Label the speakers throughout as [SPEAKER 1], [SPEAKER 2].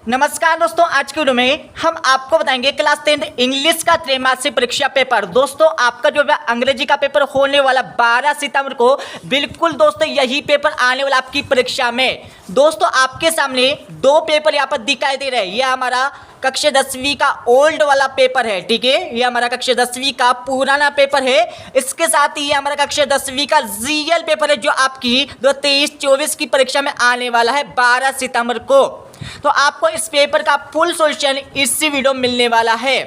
[SPEAKER 1] नमस्कार दोस्तों, आज की वीडियो में हम आपको बताएंगे क्लास 10 इंग्लिश का त्रैमासिक परीक्षा पेपर। दोस्तों आपका जो है अंग्रेजी का पेपर होने वाला 12 सितंबर को, बिल्कुल दोस्तों यही पेपर आने वाला आपकी परीक्षा में। दोस्तों आपके सामने दो पेपर यहाँ पर दिखाई दे रहे हैं। यह हमारा कक्षा 10वीं का ओल्ड वाला पेपर है, ठीक है। ये हमारा कक्षा 10वीं का पुराना पेपर है। इसके साथ ही ये हमारा कक्षा 10वीं का रियल पेपर है जो आपकी 2023-24 की परीक्षा में आने वाला है 12 सितंबर को। तो आपको इस पेपर का फुल सॉल्यूशन इसी वीडियो में मिलने वाला है।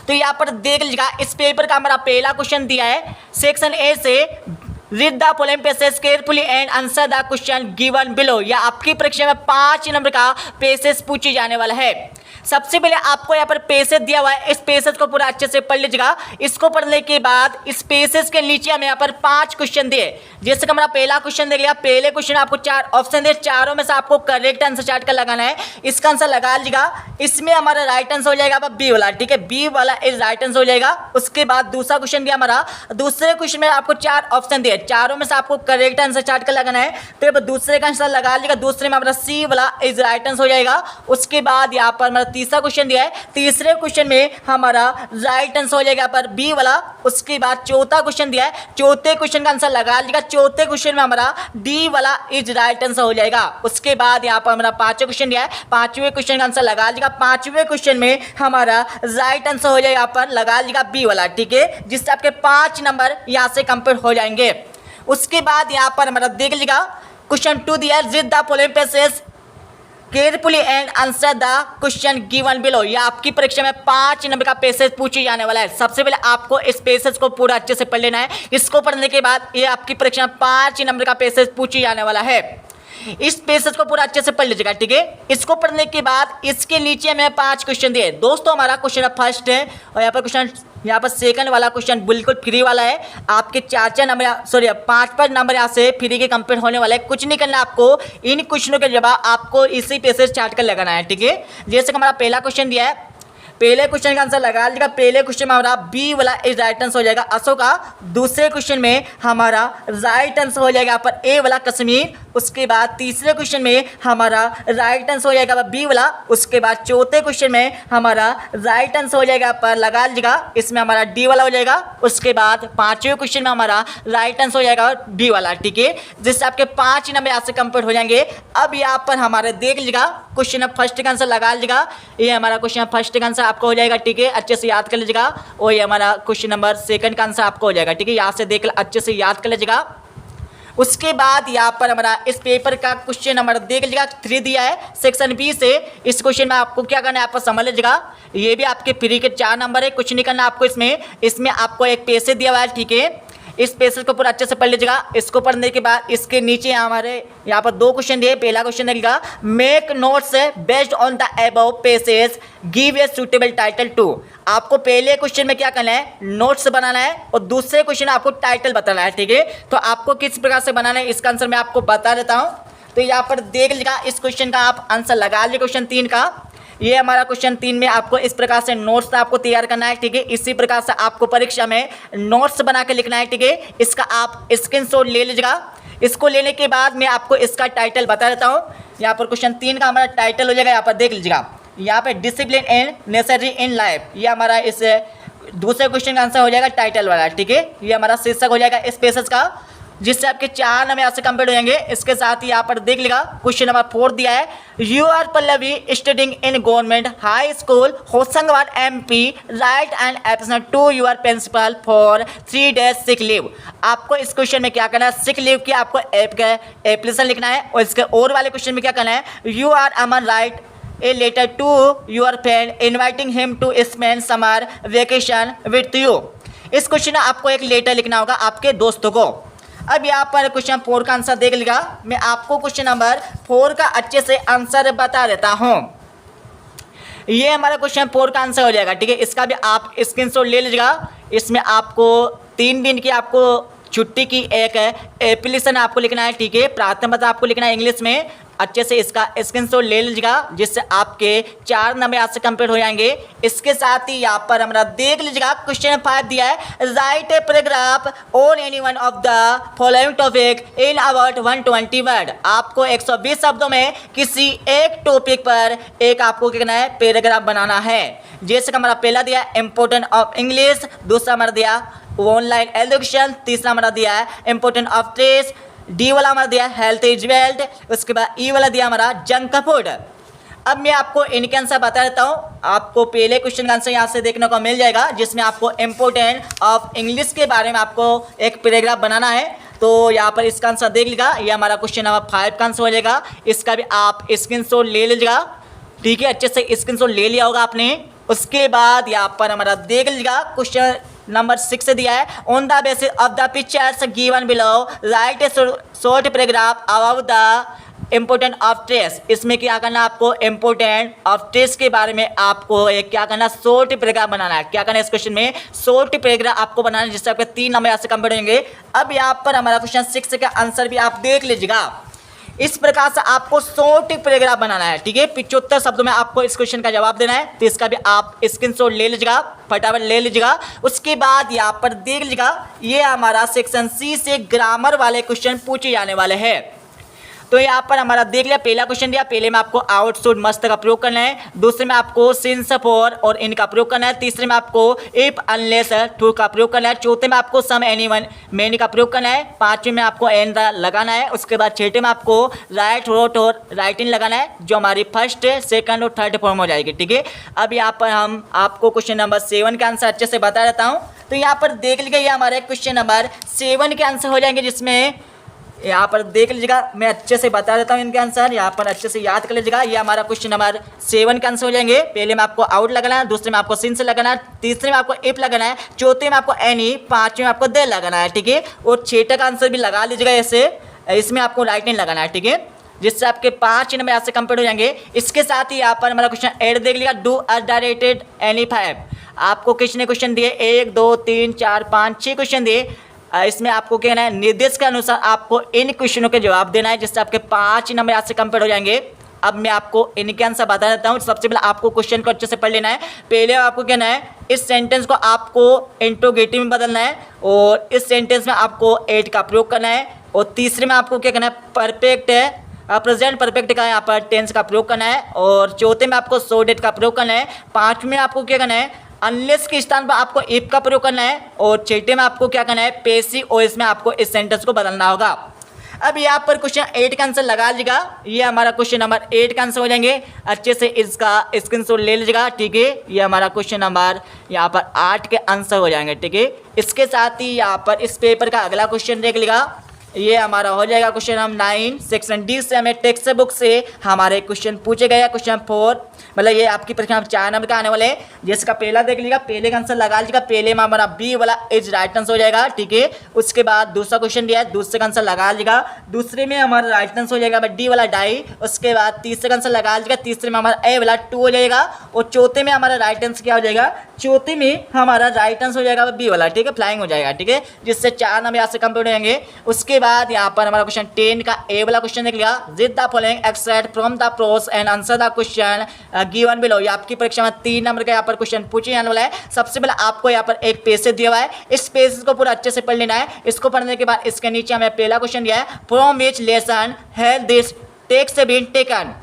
[SPEAKER 1] तो यहाँ पर देख लीजिएगा, इस पेपर का हमारा पहला क्वेश्चन दिया है सेक्शन ए से, read the following passage carefully and answer the question given below. या आपकी परीक्षा में 5 नंबर का पैसेज पूछे जाने वाला है। सबसे पहले आपको यहाँ पर पैसेज दिया हुआ है, इस पैसेज को पूरा अच्छे से पढ़ लीजिएगा। इसको पढ़ने के बाद इस पैसेज के नीचे हमें यहाँ पर 5 क्वेश्चन दिए। जैसे कि हमारा पहला क्वेश्चन देख लिया, पहले क्वेश्चन आपको 4 ऑप्शन दिए, चारों में से आपको करेक्ट आंसर चार्ट कर लगाना है। इसका आंसर लगा लीजिएगा। इसमें हमारा राइट आंसर हो जाएगा बी वाला, ठीक है। बी वाला इज राइट आंसर हो जाएगा। उसके बाद दूसरा क्वेश्चन दिया हमारा, दूसरे क्वेश्चन में आपको 4 ऑप्शन दिए, चारों में से आपको करेक्ट आंसर चार्ट कर लगाना है। फिर दूसरे का आंसर लगा लीजिएगा, दूसरे में हमारा सी वाला इज राइट आंसर हो जाएगा। उसके बाद यहाँ पर हमारा तीसरा क्वेश्चन दिया है, तीसरे क्वेश्चन में हमारा राइट आंसर हो जाएगा पर बी वाला। उसके बाद चौथा क्वेश्चन दिया है, चौथे क्वेश्चन का आंसर लगा लीजिएगा, चौथे क्वेश्चन में हमारा डी वाला इज राइट आंसर हो जाएगा। उसके बाद यहाँ पर हमारा पांचवा क्वेश्चन दिया है, पांचवें क्वेश्चन का आंसर लगा लीजिएगा, पांचवें क्वेश्चन में हमारा राइट आंसर हो जाएगा पर लगा लीजिएगा बी वाला, ठीक है। जिससे आपके 5 नंबर यहाँ से कंप्लीट हो जाएंगे। उसके बाद यहाँ पर हमारा देख लीजिएगा क्वेश्चन 2 दिया है, read the following passage carefully and answer the question given below. या आपकी परीक्षा में 5 नंबर का पैसेज पूछे जाने वाला है। सबसे पहले आपको इस पैसेज को पूरा अच्छे से पढ़ लेना है। इसको पढ़ने के बाद ये आपकी परीक्षा में 5 नंबर का पैसेज पूछे जाने वाला है। इस पैसेज को पूरा अच्छे से पढ़ लीजिएगा, ठीक है। इसको पढ़ने के बाद इसके नीचे हमें 5 क्वेश्चन दिए। दोस्तों हमारा क्वेश्चन फर्स्ट है और यहाँ पर क्वेश्चन, यहाँ पर सेकंड वाला क्वेश्चन बिल्कुल फ्री वाला है। आपके 4 नंबर, सॉरी 5 नंबर यहाँ से फ्री के कंप्लीट होने वाला है। कुछ नहीं करना आपको, इन क्वेश्चनों के जवाब आपको इसी पैसेज चार्ट कर लगाना है, ठीक है। जैसे कि हमारा पहला क्वेश्चन दिया है, पहले क्वेश्चन का आंसर लगा लीजिएगा। पहले क्वेश्चन में हमारा बी वाला इज राइट आंसर हो जाएगा अशोका। दूसरे क्वेश्चन में हमारा राइट आंसर हो जाएगा पर ए वाला कश्मीर। उसके बाद तीसरे क्वेश्चन में हमारा राइट आंसर हो जाएगा बी वाला। उसके बाद चौथे क्वेश्चन में हमारा राइट आंसर हो जाएगा पर लगा लीजिएगा, इसमें हमारा डी वाला हो जाएगा। उसके बाद पांचवें क्वेश्चन में हमारा राइट आंसर हो जाएगा बी वाला, ठीक है। जिससे आपके 5 नंबर यहाँ से कंप्लीट हो जाएंगे। अब यहाँ पर हमारे देख लीजिएगा क्वेश्चन फर्स्ट का आंसर लगा लीजिएगा। ये हमारा क्वेश्चन फर्स्ट का आंसर आपको हो जाएगा, ठीक है। अच्छे से याद कर लीजिएगा। और ये हमारा क्वेश्चन नंबर सेकंड का आंसर आपको हो जाएगा, ठीक है। यहाँ से देख अच्छे से याद कर लीजिएगा। उसके बाद यहाँ पर हमारा इस पेपर का क्वेश्चन नंबर देख लीजिएगा 3 दिया है सेक्शन बी से। इस क्वेश्चन में आपको क्या करना है, आप समझ लीजिएगा। ये भी आपके फ्री के 4 नंबर है, कुछ नहीं करना आपको। इसमें आपको एक पैसेज दिया हुआ है, ठीक है। इस पैसेज को पूरा अच्छे से पढ़ लीजिएगा। इसको पढ़ने के बाद इसके नीचे हमारे यहाँ पर 2 क्वेश्चन दिए। पहला क्वेश्चन देगा, make notes based on the above passage, give a suitable title to. आपको पहले क्वेश्चन में क्या करना है, नोट्स बनाना है और दूसरे क्वेश्चन में आपको टाइटल बताना है, ठीक है। तो आपको किस प्रकार से बनाना है इसका आंसर मैं आपको बता देता हूँ। तो यहाँ पर देख लीजिएगा, इस क्वेश्चन का आप आंसर लगा लीजिए। क्वेश्चन 3 का, ये हमारा क्वेश्चन 3 में आपको इस प्रकार से नोट्स आपको तैयार करना है, ठीक है। इसी प्रकार से आपको परीक्षा में नोट्स बना के लिखना है, ठीक है। इसका आप स्क्रीनशॉट ले लीजिएगा। इसको लेने के बाद मैं आपको इसका टाइटल बता देता हूँ। यहाँ पर क्वेश्चन 3 का हमारा टाइटल हो जाएगा, यहाँ पर देख लीजिएगा। यहाँ पे discipline and necessary in life, ये हमारा इस दूसरे क्वेश्चन का आंसर हो जाएगा टाइटल वाला, ठीक है। ये हमारा शीर्षक हो जाएगा इस पैसेज का, जिससे आपके 4 नंबर यहाँ से कंप्लीट हो जाएंगे। इसके साथ ही यहाँ पर देख लेगा क्वेश्चन नंबर 4 दिया है, you are Pallavi studying in government high school Hoshangabad MP, write and application to your principal for 3 days sick leave. आपको इस क्वेश्चन में क्या करना है, सिक लीव की आपको एप्लीकेशन लिखना है। और इसके और वाले क्वेश्चन में क्या करना है, you are Aman write a letter to your friend inviting him to spend summer vacation with you. इस क्वेश्चन में आपको एक लेटर लिखना होगा आपके दोस्तों को। अब यहाँ पर क्वेश्चन 4 का आंसर देख लीजिएगा। मैं आपको क्वेश्चन नंबर 4 का अच्छे से आंसर बता देता हूँ। ये हमारा क्वेश्चन 4 का आंसर हो जाएगा, ठीक है। इसका भी आप स्क्रीनशॉट ले लीजिएगा। इसमें आपको 3 दिन की आपको छुट्टी की एक एप्लीकेशन आपको लिखना है, ठीक है। प्राथमिकता आपको लिखना है इंग्लिश में। अच्छे से इसका स्क्रीनशॉट ले लीजिएगा, जिससे आपके 4 नंबर यहाँ से कंप्लीट हो जाएंगे। इसके साथ ही यहाँ पर हमारा देख लीजिएगा क्वेश्चन 5 दिया है, right a paragraph on any one of the following topic in about 120 word. आपको 120 शब्दों में किसी एक टॉपिक पर एक आपको क्या करना है, पैराग्राफ बनाना है। जैसे कि हमारा पहला दिया है इम्पोर्टेंट ऑफ इंग्लिश, दूसरा हमारा दिया ऑनलाइन एजुकेशन, तीसरा हमारा दिया है इम्पोर्टेंट ऑफ ट्रेस, डी वाला हमारा दिया हेल्थ इज वेल्थ, उसके बाद ई वाला दिया हमारा जंक फूड। अब मैं आपको इनके आंसर बता देता हूँ। आपको पहले क्वेश्चन का आंसर यहाँ से देखने को मिल जाएगा, जिसमें आपको इम्पोर्टेंट ऑफ इंग्लिश के बारे में आपको एक पैराग्राफ बनाना है। तो यहाँ पर इसका आंसर देख लीजिएगा, ये हमारा क्वेश्चन नंबर 5 का आंसर हो जाएगा। इसका भी आप स्क्रीनशॉट ले लीजिएगा, ठीक है, अच्छे से स्क्रीनशॉट ले लिया होगा आपने। उसके बाद यहाँ पर हमारा देख लीजिएगा क्वेश्चन नंबर 6 दिया है, on the basis of the pictures given below right A short paragraph about the important of trace. इसमें क्या करना, आपको इम्पोर्टेंट ऑफ ट्रेस के बारे में आपको एक क्या करना, शॉर्ट पैराग्राफ बनाना है। क्या करना है इस क्वेश्चन में, शॉर्ट पैराग्राफ आपको बनाना है, जिससे आपके 3 नंबर यहाँ से कंप्लीट होंगे। अब यहाँ पर हमारा क्वेश्चन 6 का आंसर भी आप देख लीजिएगा। इस प्रकार से आपको शॉर्ट पैराग्राफ बनाना है, ठीक है, 75 शब्दों में आपको इस क्वेश्चन का जवाब देना है। तो इसका भी आप स्क्रीनशॉट ले लीजिएगा, फटाफट ले लीजिएगा। उसके बाद यहाँ पर देख लीजिएगा, ये हमारा सेक्शन सी से ग्रामर वाले क्वेश्चन पूछे जाने वाले हैं। तो यहाँ पर हमारा देख लिया, पहला क्वेश्चन दिया, पहले में आपको आउट शुड मस्ट का प्रयोग करना है, दूसरे में आपको सिंस फॉर और इन का प्रयोग करना है, तीसरे में आपको इफ अनलेस टू का प्रयोग करना है, चौथे में आपको सम एनीवन मेनी का प्रयोग करना है, पांचवें में आपको एन लगाना है, उसके बाद छठे में आपको राइट रोट और राइट इन लगाना है, जो हमारी फर्स्ट सेकंड और थर्ड फॉर्म हो जाएगी, ठीक है। अब यहाँ पर हम आपको क्वेश्चन नंबर 7 का आंसर अच्छे से बता देता हूँ। तो यहाँ पर देख लीजिए, ये हमारे क्वेश्चन नंबर 7 के आंसर हो जाएंगे, जिसमें यहाँ पर देख लीजिएगा, मैं अच्छे से बता देता हूँ इनके आंसर, यहाँ पर अच्छे से याद कर लीजिएगा। ये हमारा क्वेश्चन नंबर 7 का आंसर हो जाएंगे। पहले में आपको आउट लगाना है, दूसरे में आपको सिंस लगाना है, तीसरे में आपको इफ लगाना है, चौथे में आपको एनी, पांचवें में आपको दे लगाना है, ठीक है। और छठे का आंसर भी लगा लीजिएगा ऐसे, इसमें आपको राइट इन लगाना है, ठीक है, जिससे आपके 5 नंबर यहाँ से कंप्लीट हो जाएंगे। इसके साथ ही यहाँ पर हमारा क्वेश्चन 8 देख लिया, डू अ डायरेक्टेड एनी 5। आपको किसने क्वेश्चन दिए, 1 2 3 4 5 6 क्वेश्चन दिए। इसमें आपको कहना है निर्देश के अनुसार आपको इन क्वेश्चनों के जवाब देना है, जिससे आपके 5 नंबर यहाँ से कंप्लीट हो जाएंगे। अब मैं आपको इनके आंसर बता देता हूँ। सबसे पहले आपको क्वेश्चन को अच्छे से पढ़ लेना है। पहले आपको कहना है इस सेंटेंस को आपको इंट्रोगेटिव में बदलना है, और इस सेंटेंस में आपको एट का प्रयोग करना है, और तीसरे में आपको क्या करना है, परफेक्ट है प्रेजेंट परफेक्ट का यहाँ पर टेंस का प्रयोग करना है, और चौथे में आपको सो डेट का प्रयोग करना है, पाँचवें में आपको क्या करना है, अनलेस के स्थान पर आपको इफ का प्रयोग करना है, और छठे में आपको क्या करना है, पैसिव वॉइस में आपको इस सेंटेंस को बदलना होगा। अब यहाँ पर क्वेश्चन 8 का आंसर लगा लीजिएगा, ये हमारा क्वेश्चन नंबर 8 का आंसर हो जाएंगे। अच्छे से इसका स्क्रीनशॉट ले लीजिएगा, ठीक है। ये हमारा क्वेश्चन नंबर यहाँ पर 8 के आंसर हो जाएंगे, ठीक है। इसके साथ ही यहाँ पर इस पेपर का अगला क्वेश्चन देख लीजिएगा, ये हमारा हो जाएगा क्वेश्चन नंबर 9 सेक्शन डी से हमें टेक्स्ट बुक से हमारे क्वेश्चन पूछे गए हैं। क्वेश्चन 4 मतलब ये आपकी परीक्षा में 4 नंबर का आने वाले हैं, जिसका पहला देख लीजिएगा, पहले का आंसर लगा लीजिएगा। पहले में हमारा बी वाला इज राइट आंसर हो जाएगा, ठीक है। उसके बाद दूसरा क्वेश्चन दिया है, दूसरे का आंसर लगा लीजिएगा, दूसरे में हमारा राइट आंसर हो जाएगा डी वाला डाई। उसके बाद तीसरे का आंसर लगा लीजिएगा, तीसरे में हमारा ए वाला 2 हो जाएगा, और चौथे में हमारा राइट आंसर क्या हो जाएगा, चौथे में हमारा राइट आंसर हो जाएगा बी वाला, ठीक है, फ्लाइंग हो जाएगा, ठीक है, जिससे 4 नंबर यहाँ से कंप्लीट हो जाएंगे। उसके बाद यहाँ पर हमारा क्वेश्चन 10 का ए वाला क्वेश्चन देख लिया, read the following extract from the pros and answer the question given below. आपकी परीक्षा में 3 नंबर का यहाँ पर क्वेश्चन पूछे जाने वाला है। सबसे पहले आपको यहाँ पर एक पैसेज दिया हुआ है, इस पैसेज को पूरा अच्छे से पढ़ लेना है। इसको पढ़ने के बाद इसके नीचे हमें पहला क्वेश्चन दिया है, from which lesson has this text been taken.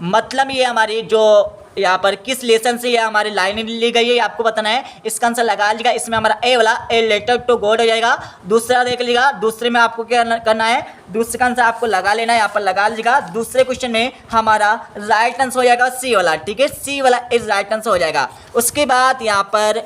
[SPEAKER 1] मतलब ये हमारी जो यहाँ पर किस लेसन से ये हमारी लाइन ली गई है, आपको बताना है। इसका आंसर लगा लीजिएगा, इसमें हमारा ए वाला ए लेटर टू गॉड हो जाएगा। दूसरा देख लीजिएगा, दूसरे में आपको क्या करना है, दूसरे का आंसर आपको लगा लेना है, यहाँ पर लगा लीजिएगा। दूसरे क्वेश्चन में हमारा राइट आंसर हो जाएगा सी वाला, ठीक है, सी वाला इज राइट आंसर हो जाएगा। उसके बाद यहाँ पर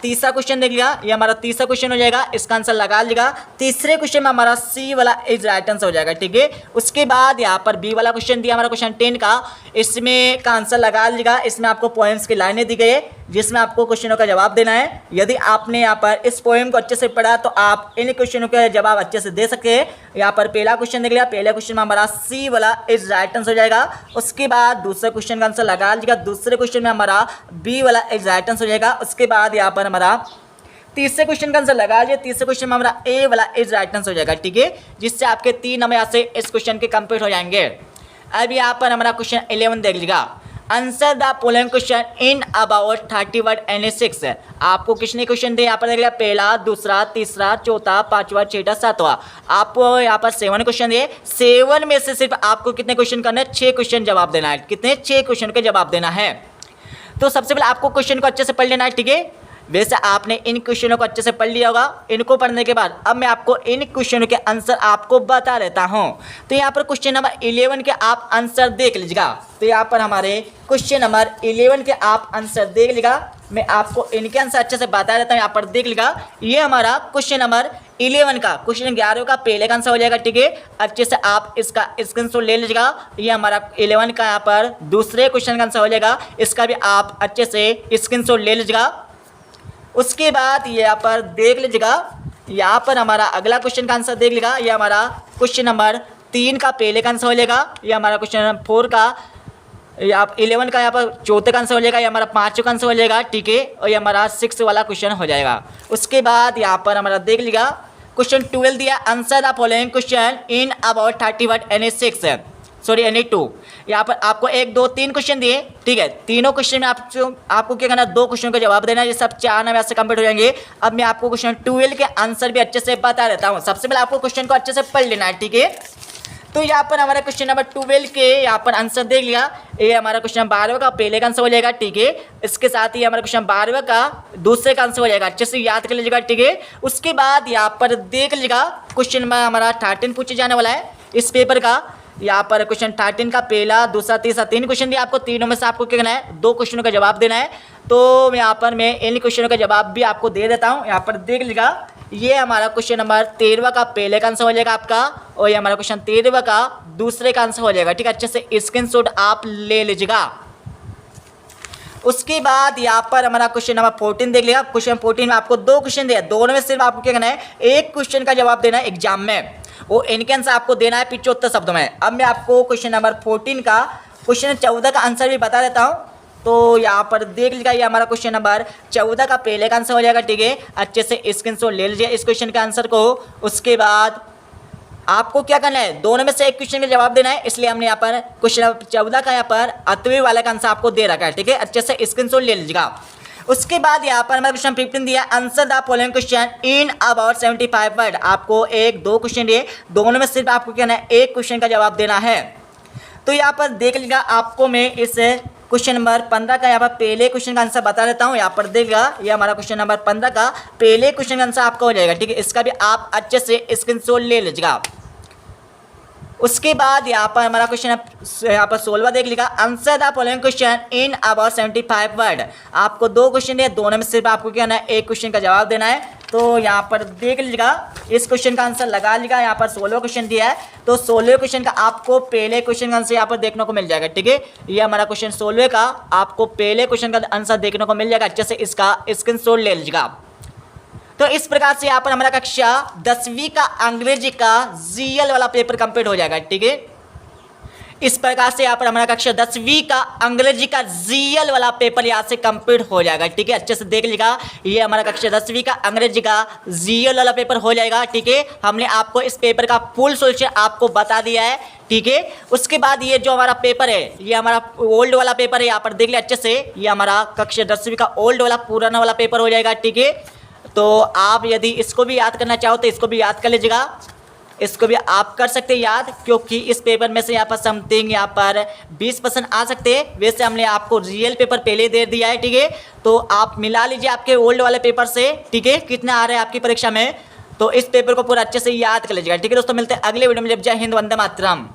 [SPEAKER 1] तीसरा क्वेश्चन देख लिया, ये हमारा तीसरा क्वेश्चन हो जाएगा, इसका आंसर लगा लीजिएगा। तीसरे क्वेश्चन में हमारा सी वाला इज राइट आंसर हो जाएगा, ठीक है। उसके बाद यहाँ पर बी वाला क्वेश्चन दिया हमारा क्वेश्चन 10 का, इसमें का आंसर लगा लीजिएगा। इसमें आपको पोएम्स की लाइनें दी गई है, जिसमें आपको क्वेश्चनों का जवाब देना है। यदि आपने यहाँ पर इस पोएम को अच्छे से पढ़ा तो आप इन क्वेश्चनों के जवाब अच्छे से दे सकते हैं। यहाँ पर पहला क्वेश्चन देख लिया, पहले क्वेश्चन में हमारा सी वाला इज राइट आंसर हो जाएगा। उसके बाद दूसरे क्वेश्चन का आंसर लगा लीजिएगा, दूसरे क्वेश्चन में हमारा बी वाला इज राइट आंसर हो जाएगा। उसके बाद यहाँ पर हमारा तीसरे क्वेश्चन का आंसर लगा लीजिए। तीसरे क्वेश्चन में हमारा ए वाला इज राइट आंसर हो जाएगा, ठीक है, जिससे आपके 3 नंबर यहाँ से इस क्वेश्चन के कंप्लीट हो जाएंगे। अब यहाँ पर हमारा क्वेश्चन 11 देख लीजिएगा। Answer the following question in about 30 word and 6 है। आपको किसने क्वेश्चन दिया यहाँ पर देख लिया, पहला, दूसरा, तीसरा, चौथा, पांचवा, छठा, सातवां। आपको यहाँ पर 7 क्वेश्चन दिए। 7 में से सिर्फ आपको कितने क्वेश्चन करना है, 6 क्वेश्चन जवाब देना है। कितने, 6 क्वेश्चन के जवाब देना है। तो सबसे पहले आपको क्वेश्चन को अच्छे से पढ़ लेना है, ठीक है। वैसे आपने इन क्वेश्चनों को अच्छे से पढ़ लिया होगा। इनको पढ़ने के बाद अब मैं आपको इन क्वेश्चनों के आंसर आपको बता देता हूं। तो यहाँ पर क्वेश्चन नंबर 11 के आप आंसर देख लीजिएगा। तो यहाँ पर हमारे क्वेश्चन नंबर 11 के आप आंसर देख लीजिएगा। मैं आपको इनके आंसर अच्छे से बता देता हूँ। यहाँ पर देख लीजिएगा, ये हमारा क्वेश्चन नंबर 11 का, क्वेश्चन 11 का पहले का आंसर हो जाएगा, ठीक है। अच्छे से आप इसका स्क्रीनशॉट ले लीजिएगा। ये हमारा 11 का यहाँ पर दूसरे क्वेश्चन का आंसर हो जाएगा। इसका भी आप अच्छे से स्क्रीनशॉट ले लीजिएगा। उसके बाद यहाँ पर देख लीजिएगा, यहाँ पर हमारा अगला क्वेश्चन का आंसर देख लीजिएगा। ये हमारा क्वेश्चन नंबर 3 का पहले का आंसर हो जाएगा। ये हमारा क्वेश्चन नंबर 4 का, आप 11 का यहाँ पर चौथे का आंसर हो जाएगा। ये हमारा 5वां का आंसर हो जाएगा, ठीक है। और ये हमारा 6 वाला क्वेश्चन हो जाएगा। उसके बाद यहाँ पर हमारा देख लीजिएगा क्वेश्चन 12 दिया, answer the following question in about 30 word any 6 है, सॉरी एनी 2। यहाँ पर आपको 1, 2, 3 क्वेश्चन दिए, ठीक है। तीनों क्वेश्चन में आपको क्या करना है, 2 क्वेश्चन का जवाब देना है। ये सब 4 नंबर से कंप्लीट हो जाएंगे। अब मैं आपको क्वेश्चन 12 के आंसर भी अच्छे से बता देता हूँ। सबसे पहले आपको क्वेश्चन को अच्छे से पढ़ लेना है, ठीक है। तो यहाँ पर हमारा क्वेश्चन नंबर 12 के यहाँ पर आंसर देख लिया। ये हमारा क्वेश्चन 12 का पहले का आंसर हो जाएगा, ठीक है। इसके साथ ही हमारा क्वेश्चन 12 का दूसरे का आंसर हो जाएगा। अच्छे से याद कर लीजिएगा, ठीक है। उसके बाद यहाँ पर देख लीजिएगा क्वेश्चन में हमारा 13 पूछे जाने वाला है इस पेपर का। यहाँ पर क्वेश्चन 13 का पहला, दूसरा, तीसरा 3 क्वेश्चन दिया आपको। तीनों में से आपको क्या करना है, 2 क्वेश्चनों का जवाब देना है। तो यहाँ पर मैं इन क्वेश्चनों का जवाब भी आपको दे देता हूँ। यहाँ पर देख लीजिएगा, ये हमारा क्वेश्चन नंबर 13 का पहले का आंसर हो जाएगा आपका, और ये हमारा क्वेश्चन 13 का दूसरे का आंसर हो जाएगा, ठीक है। अच्छे से स्क्रीनशॉट आप ले लीजिएगा। उसके बाद यहाँ पर हमारा क्वेश्चन नंबर 14 देख लिया। क्वेश्चन 14 में आपको 2 क्वेश्चन दिया, दोनों में सिर्फ आपको क्या करना है, 1 क्वेश्चन का जवाब देना है एग्जाम में। वो इनके आंसर आपको देना है 75 शब्दों में। अब मैं आपको क्वेश्चन नंबर 14 का क्वेश्चन 14 का आंसर भी बता देता हूँ। तो यहाँ पर देख लीजिएगा, ये हमारा क्वेश्चन नंबर 14 का पहले का आंसर हो जाएगा, ठीक है। अच्छे से स्क्रीनशॉट ले लीजिए इस क्वेश्चन के आंसर को। उसके बाद आपको क्या करना है, दोनों में से 1 क्वेश्चन का जवाब देना है। इसलिए हमने यहाँ पर क्वेश्चन नंबर 14 का यहाँ पर 8वें वाले का आंसर आपको दे रखा है, ठीक है। अच्छे से स्क्रीनशॉट ले लीजिएगा। उसके बाद यहाँ पर हमारा क्वेश्चन 15 दिया, answer the following question in about 75 word. आपको 1, 2 क्वेश्चन दिए, दोनों में सिर्फ आपको क्या करना है, 1 क्वेश्चन का जवाब देना है। तो यहाँ पर देख लीजिएगा, आपको मैं इस क्वेश्चन नंबर 15 का यहाँ पर पहले क्वेश्चन का आंसर बता देता हूँ। यहाँ पर देखिएगा, ये हमारा क्वेश्चन नंबर 15 का पहले क्वेश्चन का आंसर आपका हो जाएगा, ठीक है। इसका भी आप अच्छे से स्क्रीनशॉट ले लीजिएगा। उसके बाद यहाँ पर हमारा क्वेश्चन यहाँ पर 16वां देख लीजिएगा, answer the following question in about 75 word. आपको 2 क्वेश्चन है, दोनों में सिर्फ आपको क्या करना है, 1 क्वेश्चन का जवाब देना है। तो यहाँ पर देख लीजिएगा, इस क्वेश्चन का आंसर लगा लीजिएगा। यहाँ पर 16 क्वेश्चन दिया है, तो 16 क्वेश्चन का आपको पहले क्वेश्चन का आंसर यहाँ पर देखने को मिल जाएगा, ठीक है। ये हमारा क्वेश्चन 16 का आपको पहले क्वेश्चन का आंसर देखने को मिल जाएगा। अच्छे से इसका स्क्रीनशॉट ले लीजिएगा। तो इस प्रकार से यहाँ पर हमारा कक्षा 10वीं का अंग्रेजी का जीएल वाला पेपर कंप्लीट हो जाएगा, ठीक है। इस प्रकार से यहाँ पर हमारा कक्षा 10वीं का अंग्रेजी का जीएल वाला पेपर यहाँ से कंप्लीट हो जाएगा, ठीक है। अच्छे से देख लीजिएगा, ये हमारा कक्षा 10वीं का अंग्रेजी का जीएल वाला पेपर हो जाएगा, ठीक है। हमने आपको इस पेपर का फुल सोल्यूशन आपको बता दिया है, ठीक है। उसके बाद ये जो हमारा पेपर है, ये हमारा ओल्ड वाला पेपर है। यहाँ पर देख लिया अच्छे से, ये हमारा कक्षा 10वीं का ओल्ड वाला पुराना वाला पेपर हो जाएगा, ठीक है। तो आप यदि इसको भी याद करना चाहो तो इसको भी याद कर लीजिएगा। इसको भी आप कर सकते हैं याद, क्योंकि इस पेपर में से यहाँ पर समथिंग यहाँ पर 20% आ सकते हैं। वैसे हमने आपको रियल पेपर पहले दे दिया है, ठीक है। तो आप मिला लीजिए आपके ओल्ड वाले पेपर से, ठीक है, कितना आ रहा है आपकी परीक्षा में। तो इस पेपर को पूरा अच्छे से याद कर लीजिएगा, ठीक है दोस्तों। मिलते हैं अगले वीडियो में। जब जय हिंद, वंदे मातरम।